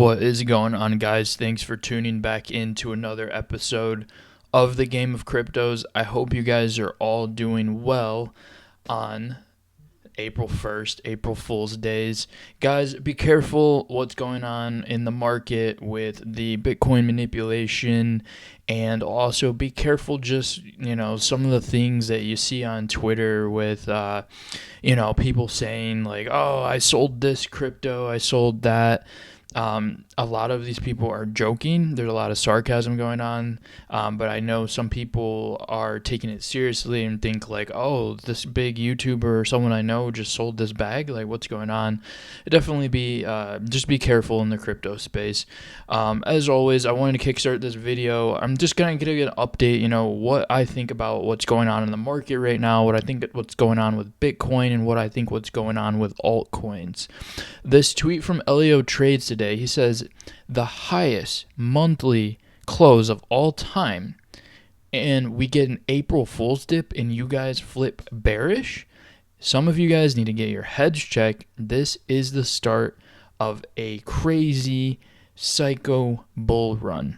What is going on, guys? Thanks for tuning back into another episode of the Game of Cryptos. I hope you guys are all doing well on April 1st, April Fool's Days. Guys, be careful what's going on in the market with the Bitcoin manipulation, and also be careful just, some of the things that you see on Twitter with, people saying like, oh, I sold this crypto, I sold that. A lot of these people are joking. There's a lot of sarcasm going on, but I know some people are taking it seriously and think like, oh, this big YouTuber or someone I know just sold this bag. Like, what's going on? Definitely just be careful in the crypto space. As always, I wanted to kickstart this video. I'm just gonna give you an update. What I think about what's going on in the market right now, what I think what's going on with Bitcoin, and what I think what's going on with altcoins. This tweet from Elio Trades today, he says, the highest monthly close of all time, and we get an April Fool's dip and you guys flip bearish. Some of you guys need to get your heads checked. This is the start of a crazy psycho bull run.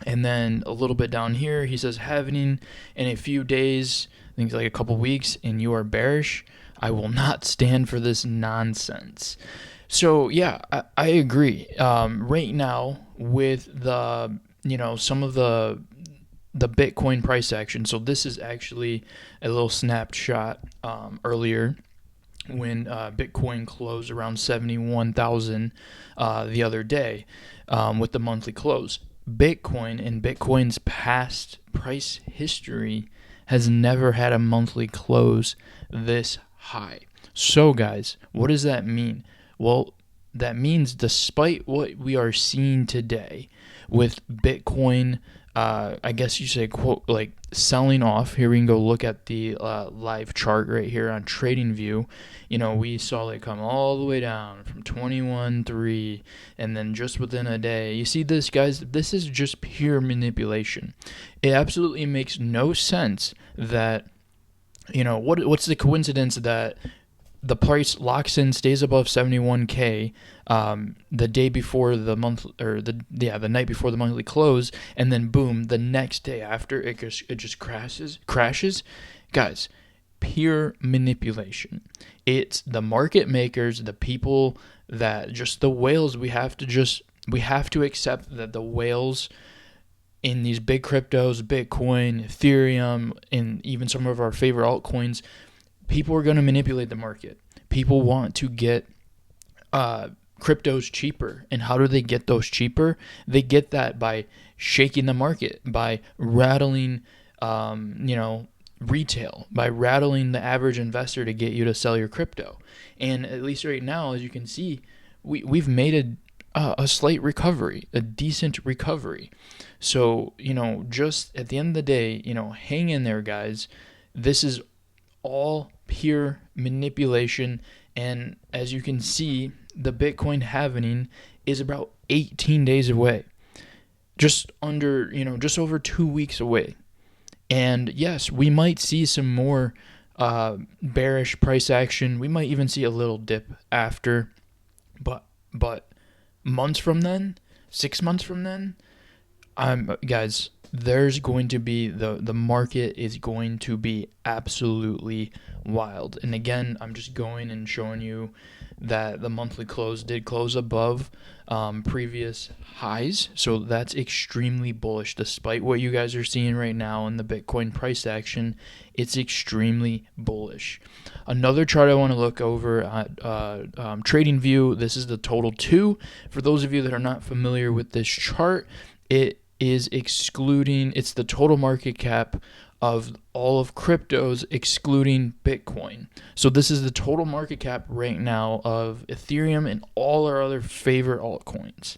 And then a little bit down here, he says, happening in a few days, I think it's like a couple weeks, and you are bearish. I will not stand for this nonsense. So yeah, I agree. Right now with the some of the Bitcoin price action. So this is actually a little snapshot earlier when Bitcoin closed around 71,000 the other day with the monthly close. Bitcoin in Bitcoin's past price history has never had a monthly close this high. So guys, what does that mean? Well, that means despite what we are seeing today with Bitcoin, I guess you say, quote, like selling off. Here we can go look at the live chart right here on TradingView. We saw it come all the way down from 21.3, and then just within a day, you see this, guys. This is just pure manipulation. It absolutely makes no sense that what's the coincidence that the price locks in, stays above 71K the day before the month, or the night before the monthly close, and then boom, the next day after it just crashes. Guys, pure manipulation. It's the market makers, the people that just the whales. We have to accept that the whales in these big cryptos, Bitcoin, Ethereum, and even some of our favorite altcoins, people are going to manipulate the market. People want to get cryptos cheaper. And how do they get those cheaper? They get that by shaking the market, by rattling, retail, by rattling the average investor to get you to sell your crypto. And at least right now, as you can see, we've made a slight recovery, a decent recovery. So, just at the end of the day, hang in there, guys. This is all pure manipulation, and as you can see, the Bitcoin halving is about 18 days away, just over 2 weeks away. And yes, we might see some more bearish price action. We might even see a little dip after, but months from then, 6 months from then, guys, there's going to be the market is going to be absolutely wild. And again, I'm just going and showing you that the monthly close did close above previous highs. So that's extremely bullish. Despite what you guys are seeing right now in the Bitcoin price action, it's extremely bullish. Another chart I want to look over at TradingView. This is the total 2. For those of you that are not familiar with this chart, it's the total market cap of all of cryptos excluding Bitcoin. So this is the total market cap right now of Ethereum and all our other favorite altcoins.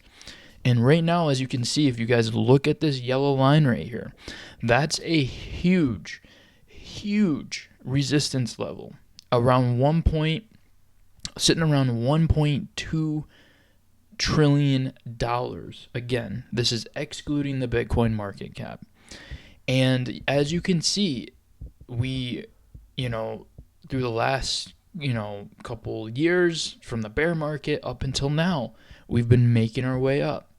And right now, as you can see, if you guys look at this yellow line right here, that's a huge resistance level around sitting around 1.2 trillion dollars. Again, this is excluding the Bitcoin market cap. And as you can see, we, through the last, couple years from the bear market up until now, we've been making our way up.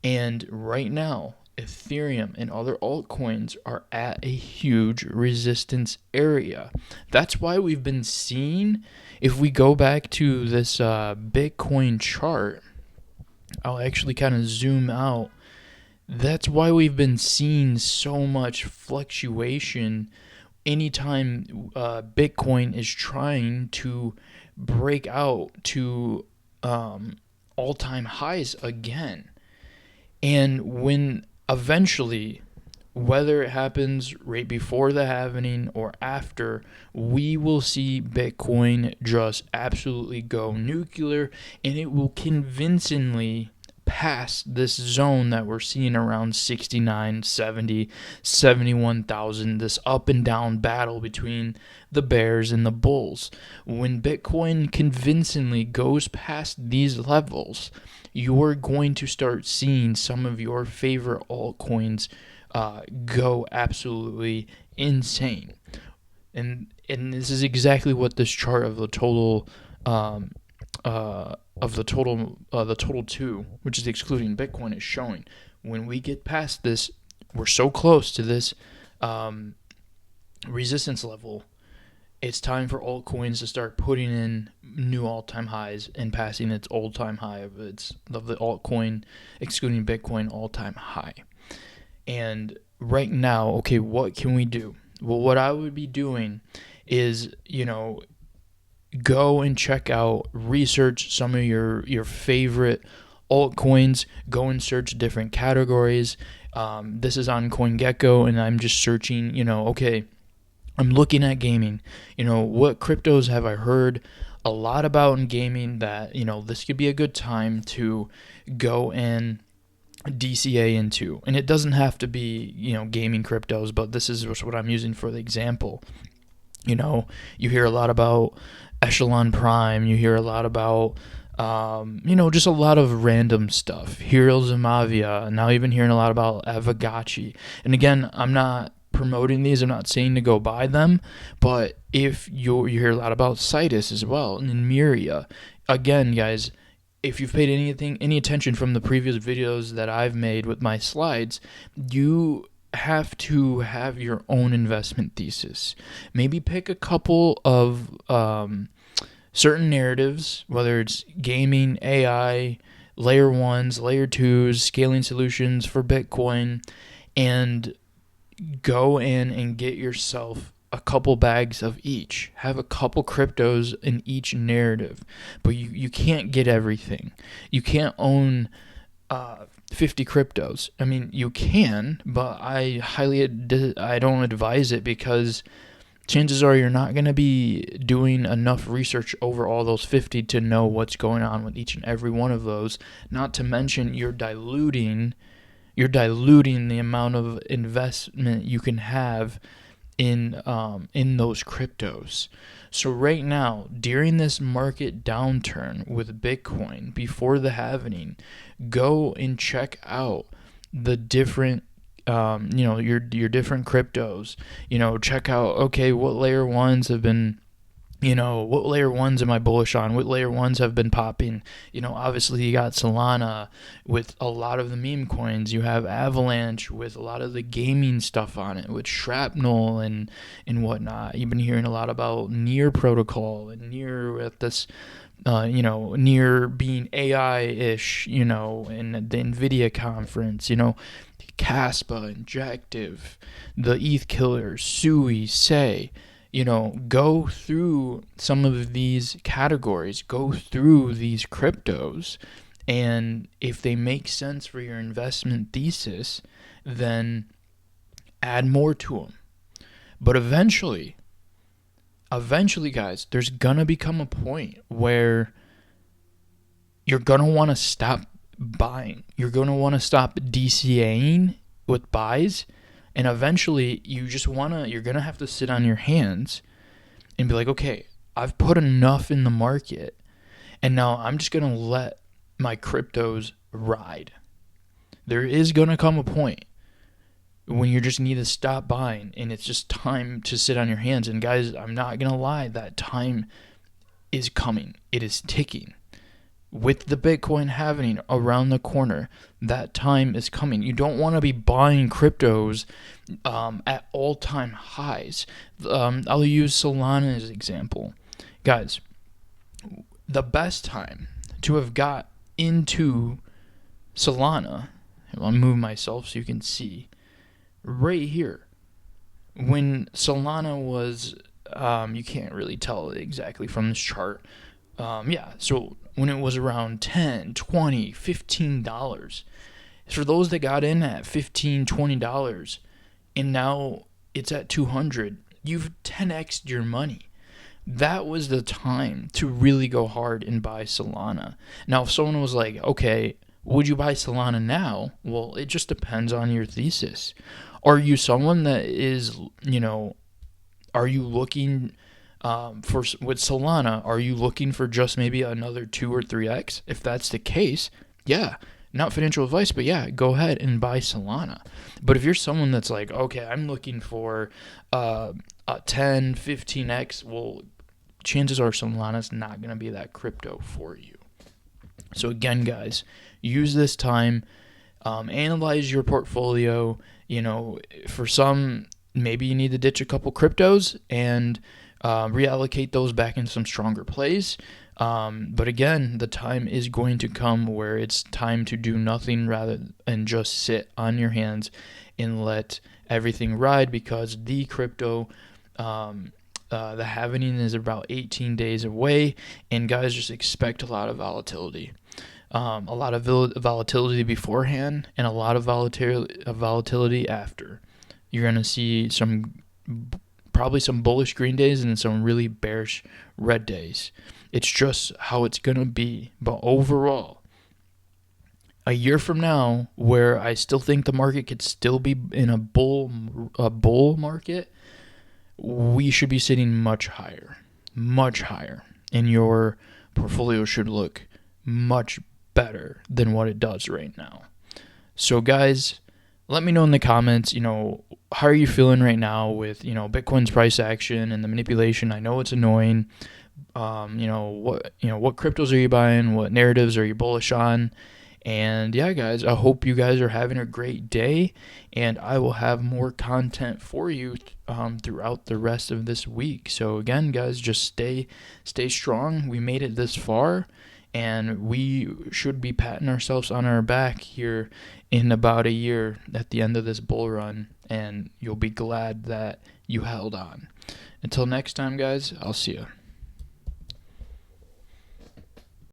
And right now, Ethereum and other altcoins are at a huge resistance area. That's why we've been seeing, if we go back to this Bitcoin chart, I'll actually kind of zoom out. That's why we've been seeing so much fluctuation anytime Bitcoin is trying to break out to all-time highs again. And when eventually, whether it happens right before the halving or after, we will see Bitcoin just absolutely go nuclear, and it will convincingly pass this zone that we're seeing around 69, 70, 71,000, this up and down battle between the bears and the bulls. When Bitcoin convincingly goes past these levels, you're going to start seeing some of your favorite altcoins go absolutely insane. And this is exactly what this chart of the total the total 2, which is excluding Bitcoin, is showing. When we get past this, we're so close to this resistance level. It's time for altcoins to start putting in new all-time highs and passing its all-time high of the altcoin, excluding Bitcoin, all-time high. And right now, okay, what can we do? Well, what I would be doing is, go and check out, research some of your favorite altcoins. Go and search different categories. This is on CoinGecko, and I'm just searching, okay, I'm looking at gaming. What cryptos have I heard a lot about in gaming that, this could be a good time to go and DCA into. And it doesn't have to be, gaming cryptos, but this is what I'm using for the example. You hear a lot about Echelon Prime. You hear a lot about, just a lot of random stuff. Heroes of Mavia. Now even hearing a lot about Avagachi. And again, I'm not promoting these. I'm not saying to go buy them, but if you hear a lot about Citus as well and Miria. Again, guys, if you've paid any attention from the previous videos that I've made with my slides, you have to have your own investment thesis. Maybe pick a couple of certain narratives, whether it's gaming, AI, layer 1s, layer 2s, scaling solutions for Bitcoin, and go in and get yourself a couple bags of each. Have a couple cryptos in each narrative. But you can't get everything. You can't own 50 cryptos. I mean, you can, but I don't advise it, because chances are you're not going to be doing enough research over all those 50 to know what's going on with each and every one of those. Not to mention you're diluting the amount of investment you can have in those cryptos. So right now, during this market downturn with Bitcoin, before the halving, go and check out the different your different cryptos. Check out, okay, what layer 1s have been, what layer 1s am I bullish on? What layer 1s have been popping? Obviously you got Solana with a lot of the meme coins. You have Avalanche with a lot of the gaming stuff on it, with Shrapnel and whatnot. You've been hearing a lot about Near Protocol and Near at this, Near being AI-ish, in the NVIDIA conference, Caspa, Injective, the ETH Killers, Sui, Say. Go through some of these categories, go through these cryptos, and if they make sense for your investment thesis, then add more to them. But eventually, guys, there's going to become a point where you're going to want to stop buying. You're going to want to stop DCAing with buys. And eventually, you're going to have to sit on your hands and be like, okay, I've put enough in the market, and now I'm just going to let my cryptos ride. There is going to come a point when you just need to stop buying, and it's just time to sit on your hands. And guys, I'm not going to lie, that time is coming. It is ticking. with the Bitcoin halving around the corner, that time is coming. You don't want to be buying cryptos at all-time highs. I'll use Solana as an example. Guys, the best time to have got into Solana, I'll move myself so you can see, right here, when Solana was, you can't really tell exactly from this chart, so when it was around $10, $20, $15, for those that got in at $15, $20, and now it's at 200, you've 10x'd your money. That was the time to really go hard and buy Solana. Now, if someone was like, okay, would you buy Solana now? Well, it just depends on your thesis. Are you someone that is, are you looking with Solana, are you looking for just maybe another 2 or 3x? If that's the case, yeah, not financial advice, but yeah, go ahead and buy Solana. But if you're someone that's like, okay, I'm looking for a 10, 15x, well, chances are Solana's not going to be that crypto for you. So again, guys, use this time, analyze your portfolio. For some, maybe you need to ditch a couple cryptos and reallocate those back into some stronger plays. But again, the time is going to come where it's time to do nothing rather than just sit on your hands and let everything ride, because the crypto, the halving is about 18 days away, and guys, just expect a lot of volatility. A lot of volatility beforehand and a lot of volatility after. You're going to see probably some bullish green days and some really bearish red days. It's just how it's going to be. But overall, a year from now, where I still think the market could still be in a bull market, we should be sitting much higher, and your portfolio should look much better than what it does right now. So guys, let me know in the comments, how are you feeling right now with, Bitcoin's price action and the manipulation? I know it's annoying. What cryptos are you buying? What narratives are you bullish on? And yeah, guys, I hope you guys are having a great day, and I will have more content for you throughout the rest of this week. So again, guys, just stay strong. We made it this far, and we should be patting ourselves on our back here in about a year at the end of this bull run, and you'll be glad that you held on. Until next time, guys, I'll see you.